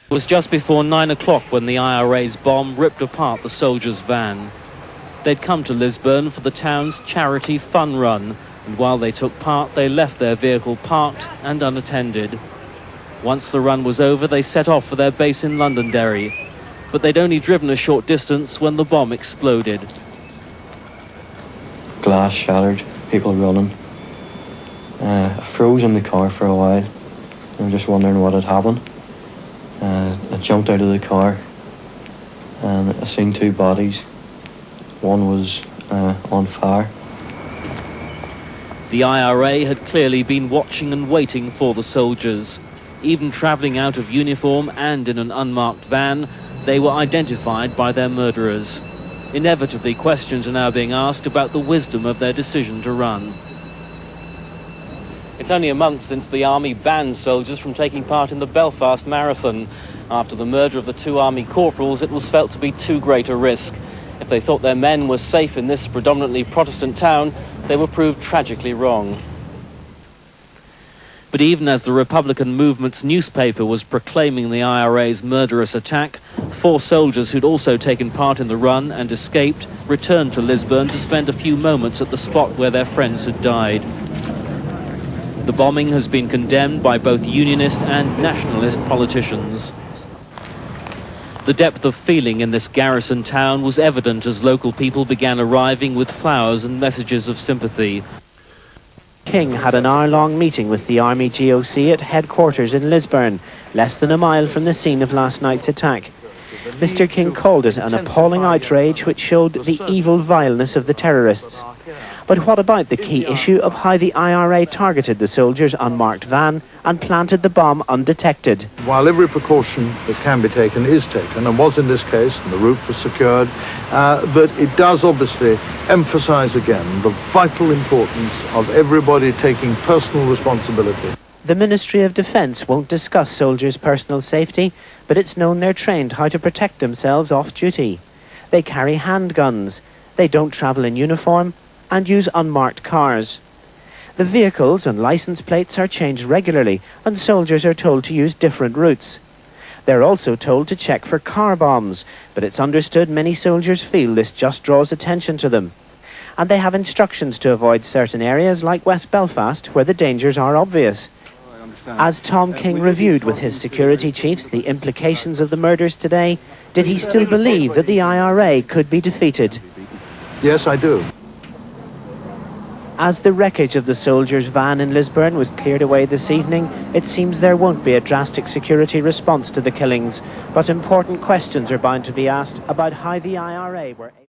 It was just before 9 o'clock when the IRA's bomb ripped apart the soldiers' van. They'd come to Lisburn for the town's charity fun run, and while they took part, they left their vehicle parked and unattended. Once the run was over, they set off for their base in Londonderry, but they'd only driven a short distance when the bomb exploded. Glass shattered, people running. I froze in the car for a while. I was just wondering what had happened. I jumped out of the car and I seen two bodies. One was on fire. The IRA had clearly been watching and waiting for the soldiers. Even travelling out of uniform and in an unmarked van, they were identified by their murderers. Inevitably, questions are now being asked about the wisdom of their decision to run. It's only a month since the army banned soldiers from taking part in the Belfast Marathon. After the murder of the two army corporals, it was felt to be too great a risk. If they thought their men were safe in this predominantly Protestant town, they were proved tragically wrong. But even as the Republican movement's newspaper was proclaiming the IRA's murderous attack, 4 soldiers who'd also taken part in the run and escaped returned to Lisburn to spend a few moments at the spot where their friends had died. The bombing has been condemned by both unionist and nationalist politicians. The depth of feeling in this garrison town was evident as local people began arriving with flowers and messages of sympathy. King had an hour-long meeting with the Army GOC at headquarters in Lisburn, less than a mile from the scene of last night's attack. Mr. King called it an appalling outrage which showed the evil vileness of the terrorists. But what about the key issue of how the IRA targeted the soldiers' unmarked van and planted the bomb undetected? While every precaution that can be taken is taken, and was in this case, and the route was secured, but it does obviously emphasise again the vital importance of everybody taking personal responsibility. The Ministry of Defence won't discuss soldiers' personal safety, but it's known they're trained how to protect themselves off duty. They carry handguns, they don't travel in uniform, and use unmarked cars. The vehicles and licence plates are changed regularly, and soldiers are told to use different routes. They're also told to check for car bombs, but it's understood many soldiers feel this just draws attention to them. And they have instructions to avoid certain areas like West Belfast, where the dangers are obvious. As Tom King reviewed with his security chiefs the implications of the murders today, did he still believe that the IRA could be defeated? Yes, I do. As the wreckage of the soldiers' van in Lisburn was cleared away this evening, it seems there won't be a drastic security response to the killings, but important questions are bound to be asked about how the IRA were